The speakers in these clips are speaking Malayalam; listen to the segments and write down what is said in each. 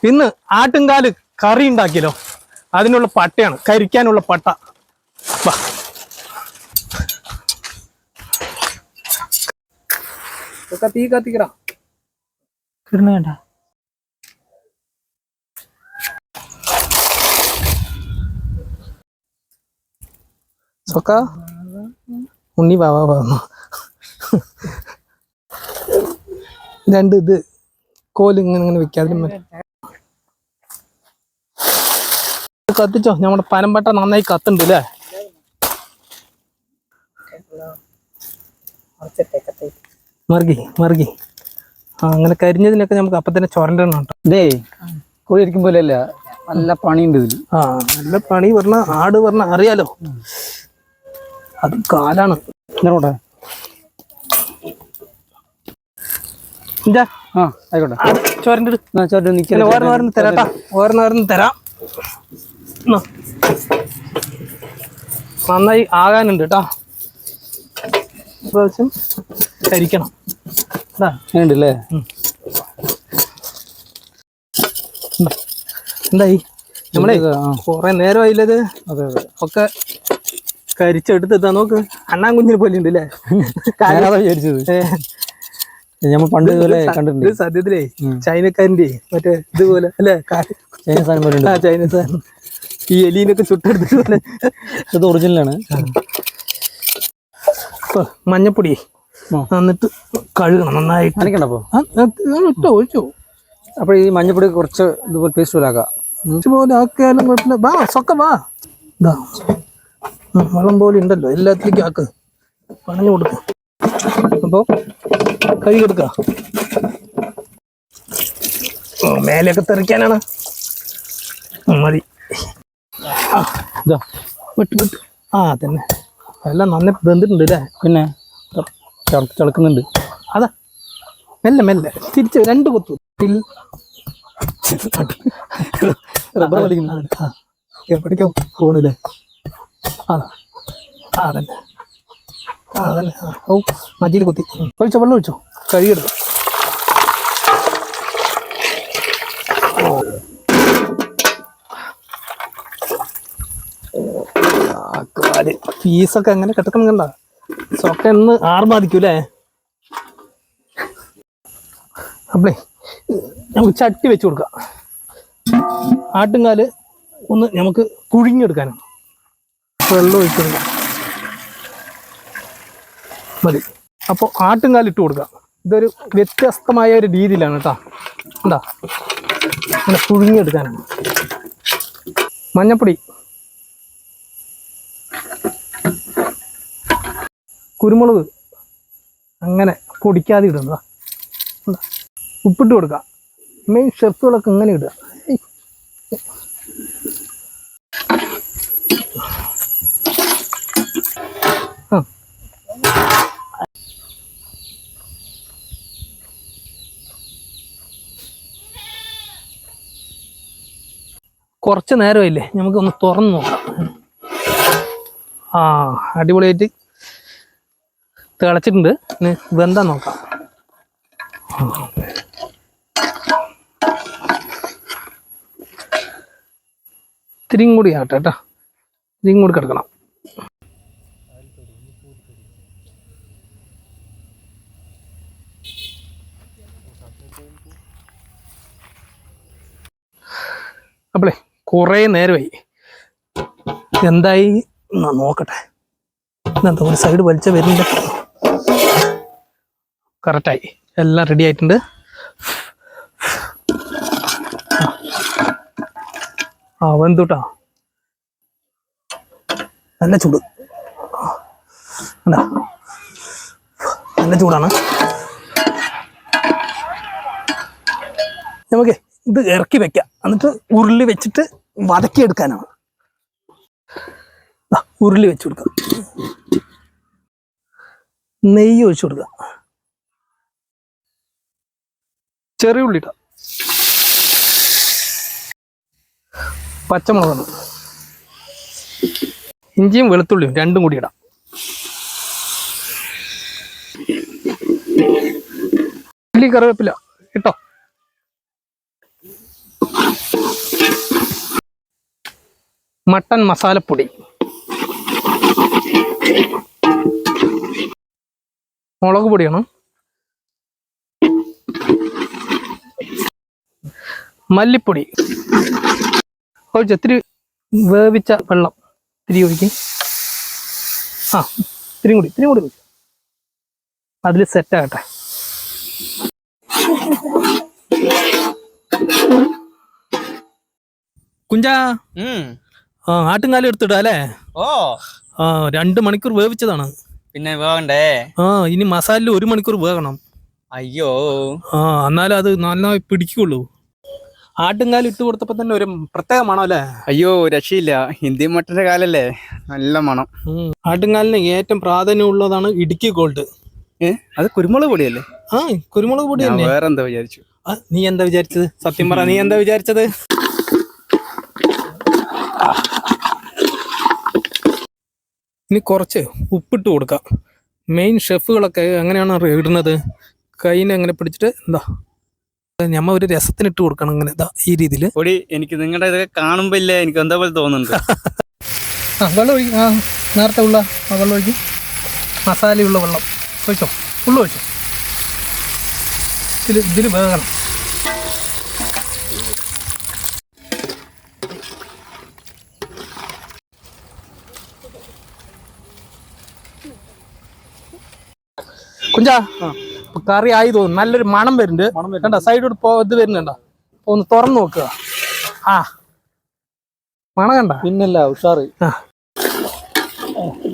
ഇന്ന് ആട്ടുംകാല് കറി ഉണ്ടാക്കിയല്ലോ. അതിനുള്ള പട്ടയാണ്, കരിക്കാനുള്ള പട്ട. തീ കത്തിക്കടാ. കിടന്ന വേണ്ട. സൊക്ക ഉണ്ണി വാവാ വന്നു. രണ്ട് ഇത് കോല് ഇങ്ങനെ വെക്കാതെ കത്തിച്ചോ. നമ്മുടെ പനമ്പട്ട നന്നായി കത്തുണ്ട് അല്ലേ? മറുകി അങ്ങനെ കരിഞ്ഞതിനൊക്കെ നമുക്ക് അപ്പൊ തന്നെ ചൊരണ്ടെണ്ണം കേട്ടോ. ഇതേ കോഴി ഇരിക്കും പോലെയല്ല, നല്ല പണിയുണ്ട് ഇതിൽ. നല്ല പണി പറഞ്ഞ ആട് പറഞ്ഞ അറിയാലോ, അത് കാലാണ്. ആയിക്കോട്ടെ, ചോരൻ്റെ ഓരോന്ന് തരാട്ടാ, ഓരോന്ന് തരാം. നന്നായി ആകാനുണ്ട് കേട്ടാ. പ്രാവശ്യം കരിക്കണം. ഉണ്ടല്ലേ? എന്തായി നമ്മളെ കൊറേ നേരമായില്ലത്. ഒക്കെ കരിച്ചെടുത്തെത്താ. നോക്ക്, അണ്ണാൻ കുഞ്ഞിനെ പോലെ ഉണ്ട് അല്ലേ? നമ്മൾ പണ്ട് ഇതുപോലെ കണ്ടിട്ടുണ്ട്. ഇത് സത്യത്തിലേ ചൈനക്കാരൻ്റെ മറ്റേ ഇതുപോലെ അല്ലേ? ചൈനീസ് സാധനം ഈ എലീനൊക്കെ ചുട്ടെടുത്തിട്ട് ഇത് ഒറിജിനലാണ്. മഞ്ഞപ്പൊടി എന്നിട്ട് കഴുകണം നന്നായിട്ട്. നനയ്ക്കണ്ടപ്പോ ഇട്ടോ ഒഴിച്ചോ. അപ്പൊ ഈ മഞ്ഞപ്പൊടി കുറച്ച് ഇതുപോലെ പേസ്റ്റ് പോലെ ആക്കാം. പോലെ ആക്കിയാലും കുഴപ്പമില്ല. വാ സൊക്ക വാ. ഇതാ വെള്ളം പോലെ ഉണ്ടല്ലോ, എല്ലാത്തിലേക്കും ആക്ക്. പറഞ്ഞു കൊടുക്ക. അപ്പൊ കഴുകിയെടുക്ക. മേലെയൊക്കെ തെറിക്കാനാണ്. മതി. വിട്ട് തന്നെ എല്ലാം നന്നായി വെന്തിട്ടുണ്ട് അല്ലേ? പിന്നെ ചളക്കുന്നുണ്ട്. അതാ മെല്ലെ തിരിച്ച് രണ്ട് കൊത്തു റബ്ബർ വലിക്കുന്നു. എവിടേക്കോ പോണില്ലേ? അതന്നെ ഓ മജ്ജിയിൽ കുത്തി ഒഴിച്ചോ. വെള്ളം ഒഴിച്ചോ. കഴുകിയെടുക്കും. പീസൊക്കെ എങ്ങനെ കിടക്കണം കണ്ട. സൊക്കെ ഒന്ന് ആർമാദിക്കൂലേ? അപ്പളേ നമുക്ക് ചട്ടി വെച്ച് കൊടുക്കാം. ആട്ടുംകാല് ഒന്ന് നമുക്ക് പുഴുങ്ങിയെടുക്കാനാണ്. വെള്ളം ഒഴിച്ചു കൊടുക്കാം. മതി. അപ്പോൾ ആട്ടുംകാല് ഇട്ട് കൊടുക്കാം. ഇതൊരു വ്യത്യസ്തമായ ഒരു രീതിയിലാണ് കേട്ടോ. എന്താ അങ്ങനെ പുഴുങ്ങിയെടുക്കാനാണ്. മഞ്ഞപ്പൊടി, കുരുമുളക് അങ്ങനെ പൊടിക്കാതെ ഇടുന്നതാ. ഉപ്പിട്ട് കൊടുക്കുക. മെയിൻ ഷെഫുകളൊക്കെ ഇങ്ങനെ ഇടുക. കുറച്ച് നേരമില്ലേ, നമുക്കൊന്ന് തുറന്ന് നോക്കാം. അടിപൊളിയായിട്ട് തിളച്ചിട്ടുണ്ട്. വെന്താ നോക്കാം. ഇത്തിരിയും കൂടി ആട്ടെ കേട്ടോ. ഇത്തിരിയും കൂടി കിടക്കണം. അപ്പളേ കുറേ നേരമായി. എന്തായി നോക്കട്ടെ. എന്താ ഒരു സൈഡ് വലിച്ച വരുന്നുണ്ട്. കറക്റ്റായി, എല്ലാം റെഡി ആയിട്ടുണ്ട്. വെന്തുട്ടാ. നല്ല ചൂട്, നല്ല ചൂടാണ്. നമുക്ക് ഇത് ഇറക്കി വെക്കാം. എന്നിട്ട് ഉരുളി വെച്ചിട്ട് വതക്കിയെടുക്കാനാണ്. ഉരുളി വെച്ച് കൊടുക്കാം. നെയ്യ് ഒഴിച്ചു കൊടുക്കുക. ചെറിയ ഉള്ളി ഇടാം. പച്ചമുളക്, ഇഞ്ചിയും വെളുത്തുള്ളിയും രണ്ടും കൂടി ഇടാം. ഉള്ളി കറിവേപ്പില ഇട്ടോ. മട്ടൻ മസാലപ്പൊടി, മുളക് പൊടിയാണ്, മല്ലിപ്പൊടി, ഒഴിച്ച് ഇത്തിരി വേവിച്ച വെള്ളം ഇത്തിരി ഒഴിക്കും. ഇത്തിരി കൂടി ഒഴിക്കും. അതിൽ സെറ്റാകട്ടെ. കുഞ്ചാ, ആട്ടുംകാലം എടുത്തിടാ അല്ലേ? ഓ 2 മണിക്കൂർ വേവിച്ചതാണ്. പിന്നെ വേണ്ടേ? ഇനി മസാലയിൽ 1 മണിക്കൂർ വേകണം. അയ്യോ. എന്നാലും അത് നന്നായി പിടിക്കുള്ളൂ. ആട്ടുംകാലം ഇട്ട് കൊടുത്തപ്പോ തന്നെ ഒരു പ്രത്യേക മണം അല്ലേ? അയ്യോ രക്ഷയില്ല. ഹിന്ദി മട്ടന്റെ കാലല്ലേ, നല്ല മണം. ആട്ടുംകാലിന് ഏറ്റവും പ്രാധാന്യം ഉള്ളതാണ് ഇടുക്കി ഗോൾഡ്. അത് കുരുമുളക് പൊടിയല്ലേ? കുരുമുളക് പൊടി തന്നെ. വേറെ എന്താ വിചാരിച്ചു? നീ എന്താ വിചാരിച്ചത്? സത്യം പറ, നീ എന്താ വിചാരിച്ചത്? ഇനി കുറച്ച് ഉപ്പിട്ട് കൊടുക്കാം. മെയിൻ ഷെഫുകളൊക്കെ എങ്ങനെയാണ് ഇടുന്നത്? കൈനെ അങ്ങനെ പിടിച്ചിട്ട് ഞമ്മ ഒരു രസത്തിന് ഇട്ട് കൊടുക്കണം. ഇങ്ങനെ ഈ രീതിയിൽ പൊടി. എനിക്ക് നിങ്ങളുടെ ഇതൊക്കെ കാണുമ്പോ ഇല്ലേ, എനിക്ക് എന്താ പോലെ തോന്നുന്നുണ്ട്. വെള്ളം ഒഴിക്കും. നേരത്തെ ഉള്ള വെള്ളം ഒഴിക്കും. മസാലയുള്ള വെള്ളം ഒഴിച്ചോ, ഉള്ളു ഒഴിച്ചോ. ഇതിൽ വേകണം. കുഞ്ചാ, കറി ആയി തോന്നുന്നു. നല്ലൊരു മണം വരുന്നുണ്ട്. കണ്ട സൈഡോട് ഇത് വരുന്നുണ്ടോ? ഒന്ന് തുറന്നു നോക്കുക. മണം കണ്ട? പിന്നല്ല ഉഷാറ്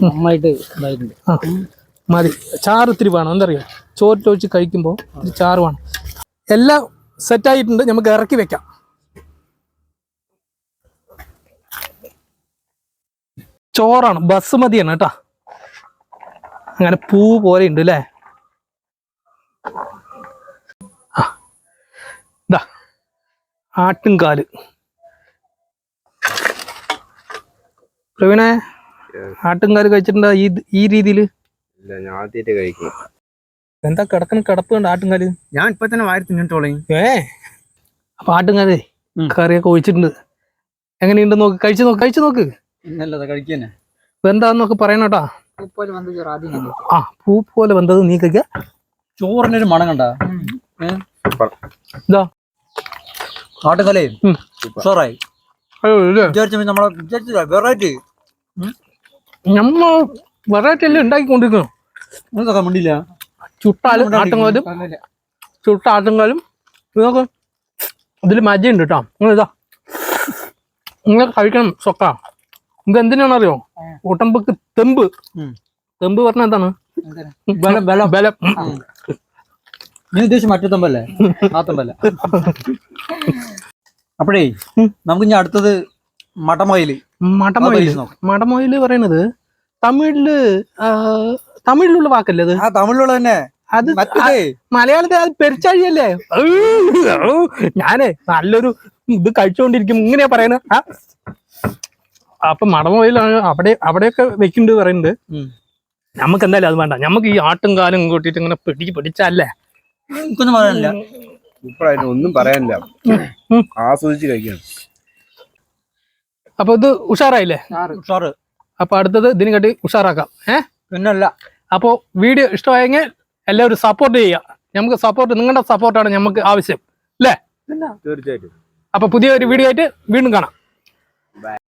നന്നായിട്ട് ഇതായിട്ടുണ്ട്. മതി. ചാറ് ഇത്തിരി വേണം. എന്തറിയോ, ചോറിട്ടൊഴിച്ച് കഴിക്കുമ്പോൾ ഇത്തിരി ചാറ് വേണം. എല്ലാം സെറ്റായിട്ടുണ്ട്. നമുക്ക് ഇറക്കി വെക്കാം. ചോറാണ്, ബസുമതിയാണ് കേട്ടാ. അങ്ങനെ പൂ പോലെ ഉണ്ട് അല്ലേ? ആട്ടുംകാല്. പ്രവീണേ, ആട്ടുംകാല് കഴിച്ചിട്ടുണ്ടോ ഈ രീതിയിൽ? എന്താ കിടപ്പ് കണ്ട ആട്ടുംകാല്? ഞാൻ ഇപ്പൊ തന്നെ വാരി തിന്നിട്ടോളേ. അപ്പൊ ആട്ടുംകാല് കറിയൊക്കെ ഒഴിച്ചിട്ടുണ്ട്. എങ്ങനെയുണ്ട് നോക്ക്, കഴിച്ചു നോക്ക്. കഴിക്കാനെ എന്താന്നൊക്കെ പറയണോട്ടാ. പൂ പോലെ വന്നത് നീ കഴിക്ക. ചോറിനൊരു മണം കണ്ട? ഇതാ ആട്ടുംകാലേ ഉഷാറായി. നമ്മളെ വിചാരിച്ചില്ല. വെറൈറ്റി വെറൈറ്റി എല്ലാം ഉണ്ടാക്കിക്കൊണ്ടിരിക്കണം. മുണ്ടില്ല. ചുട്ട ആട്ടുംകാലും ഇതൊക്കെ ഇതിൽ മജയുണ്ട് കേട്ടോ. നിങ്ങൾ കഴിക്കണം. സൊക്ക ഇത് എന്തിനാണെന്നറിയോ? ഉടമ്പക്ക് തെമ്പ് പറഞ്ഞ എന്താണ്? ബലം. നീ ഉദ്ദേശിച്ച മറ്റു തമ്പല്ലേ? ആ തമ്പല്ല. അപ്പോഴേ നമുക്ക് ഇനി അടുത്തത് മടമൊയില് പറയണത് തമിഴിലുള്ള വാക്കല്ലേ അത്? തമിഴിലുള്ള തന്നെ. അത് മലയാളത്തിൽ അത് പെരിച്ചാഴിയല്ലേ? ഞാനേ നല്ലൊരു ഇത് കഴിച്ചുകൊണ്ടിരിക്കും ഇങ്ങനെയാ പറയുന്നത്. അപ്പൊ മടമൊയിലാണ് അവിടെയൊക്കെ വെക്കുന്നുണ്ട് പറയുന്നുണ്ട്. നമുക്ക് എന്തായാലും അത് വേണ്ട. നമുക്ക് ഈ ആട്ടും കാലും കൂട്ടിയിട്ട് ഇങ്ങനെ പിടിച്ചല്ലേ. എനിക്കൊന്നും പറയാനില്ല. ഒന്നും പറയാനില്ല. ആസ്വദിച്ച് കഴിക്കണം. അപ്പൊ ഇത് ഉഷാറായില്ലേ? ഉഷാറ്. അപ്പൊ അടുത്തത് ഇതിനെ കണ്ടി ഉഷാറാക്കാം. പിന്നല്ല. അപ്പൊ വീഡിയോ ഇഷ്ടമായെങ്കിൽ എല്ലാവരും സപ്പോർട്ട് ചെയ്യുക. നമുക്ക് സപ്പോർട്ട്, നിങ്ങളുടെ സപ്പോർട്ടാണ് നമുക്ക് ആവശ്യം അല്ലേ? തീർച്ചയായിട്ടും. അപ്പൊ പുതിയൊരു വീഡിയോ ആയിട്ട് വീണ്ടും കാണാം.